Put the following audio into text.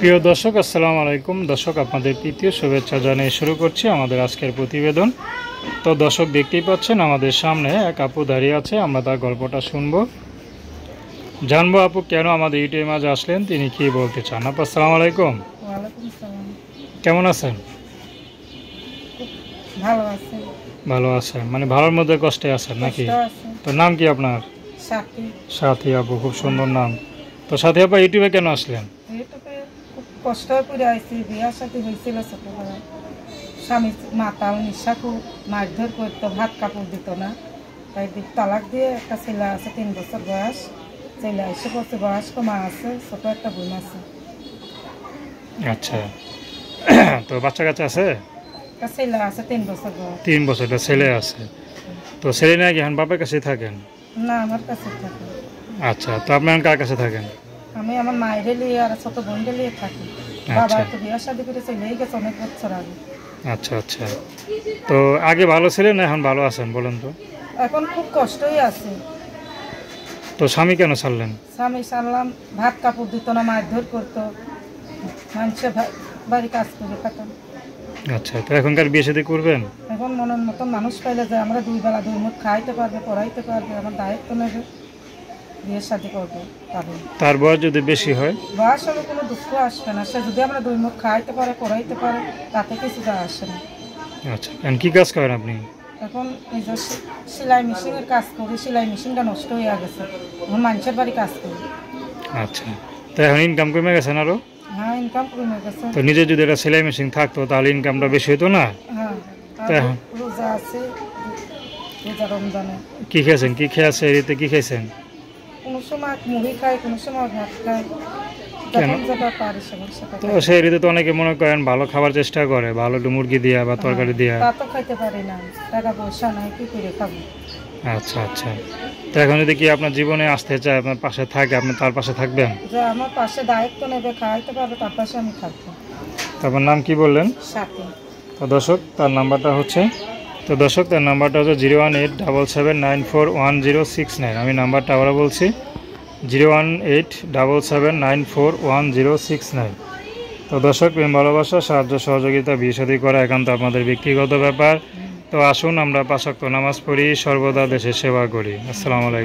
প্রিয় দর্শক, আসসালামু আলাইকুম। দর্শক, আপনাদের তৃতীয় শুভেচ্ছা জানিয়ে শুরু করছি আমাদের আজকের প্রতিবেদন। তো দর্শক, দেখতেই পাচ্ছেন আমাদের সামনে এক আপু দাঁড়িয়ে আছে। আমরা তার গল্পটা শুনবো, জানবো আপু কেন আমাদের ইউটিউবে মাঝে আসলেন, তিনি কি বলতে চান। আপু আসসালামু আলাইকুম। ওয়ালাইকুম সালাম। কেমন আছেন? ভালো আছে। ভালো আছেন মানে ভালোর মধ্যে কষ্টে আছেন নাকি? কষ্ট আছে। তো নাম কি আপনার? সাথী। সাথী আপু, খুব সুন্দর নাম। তো সাথী আপু, ইউটিউবে কেন আসলেন? ইউটিউবে খুব কষ্ট করে আইছি। বিয়ার সাথে হয়েছিল ছোটবেলা। স্বামী মাতাল, নিশা খুব মারধর করতো, ভাত কাপড় দিত না। তাই তালাক দিয়ে একটা ছেলে আছে 3 বছর বয়স। ছেলে এসে পড়ছে, বয়স্ক মা আছে, ছোট একটা বোন আছে। আচ্ছা, তো বাচ্চা কাচ্চা আছে? একটা ছেলে আছে 3 বছর বয়স। 3 বছরটা ছেলে আছে। তো ছেলে নাকি এখন বাপের কাছে থাকেন? না, আমার কাছে থাকে। আচ্ছা, তো আপনি এখন কার কাছে থাকেন? আমি আমার মায়ের লিয়ে আর ছোট বোনকে লিয়ে থাকি। বাবা তো বিয়ার শাদী করে চলেই গেছে অনেক বছর আগে। আচ্ছা আচ্ছা, তো আগে ভালো ছিলেন না এখন ভালো আছেন বলেন তো? এখন খুব কষ্টই আছে। তো স্বামী কেন ছাড়লেন? স্বামী সারলাম, ভাত কাপড় দিত না, মারধর করতো, মানুষের বাড়ি কাজ করে খেতাম। আচ্ছা, তো এখনকার বিয়ে শাদী করবেন? এখন মনের মতন মানুষ পাইলে যে আমরা 2 বেলা 2 মুঠ খাইতে পারবে, পড়াইতে পারবে, আমার দায়িত্ব নেবে, বিয়ে শাদী করবো পারবে। তার বয়স যদি বেশি হয়? বয়স হলে কোনো দুঃখ আসবে না। সে যদি আমরা 2 মুঠ খাইতে পারে, পড়াইতে পারে, তাতে কিছু যা আসে না। আচ্ছা, এখন কী কাজ করেন আপনি? এখন এই যে সেলাই মেশিনের কাজ করি। সেলাই মেশিনটা নষ্ট হয়ে গেছে, এখন মানুষের বাড়ি কাজ করি। আচ্ছা, তো এখন ইনকাম কমে গেছেন আরও? হ্যাঁ, ইনকাম কমে গেছে। তো নিজে যদি একটা সেলাই মেশিন থাকতো তাহলে ইনকামটা বেশি হতো না? হ্যাঁ, তো এখন রোজা আছে, রোজা রমজানে। কী খেয়েছেন, কী খেয়ে আছে এতে, কী খেয়েছেন? কোনো সময় মুড়ি খাই, কোনো সময় ভাত খাই, কেন? যখন যেটা পারি সেটা তো খাই। সেই ঋতু তো অনেকে মনে করেন ভালো খাবার চেষ্টা করে, ভালো একটু মুরগি দিয়া বা তরকারি দিয়া। তা তো খাইতে পারি না, টাকা পয়সা নাই, কি করে খাবো। আচ্ছা আচ্ছা, তো এখন যদি কি আপনার জীবনে আসতে চায়, আপনার পাশে থাকে, আপনি তার পাশে থাকবেন? যে আমার পাশে দায়িত্ব নেবে, খাইতে পারবে, তার পাশে আমি থাকবো। তারপর নাম কি বললেন? সাথে। তো দর্শক, তার নাম্বারটা হচ্ছে 01877941069। আমি নাম্বারটা আবারও বলছি 01877941069। তো দর্শক, প্রেম ভালোবাসা, সাহায্য সহযোগিতা, বিয়ে শাদী করা একান্ত আপনাদের ব্যক্তিগত ব্যাপার। তো আসুন আমরা 5 ওয়াক্ত নামাজ পড়ি, সর্বদা দেশের সেবা করি। আসসালামু আলাইকুম।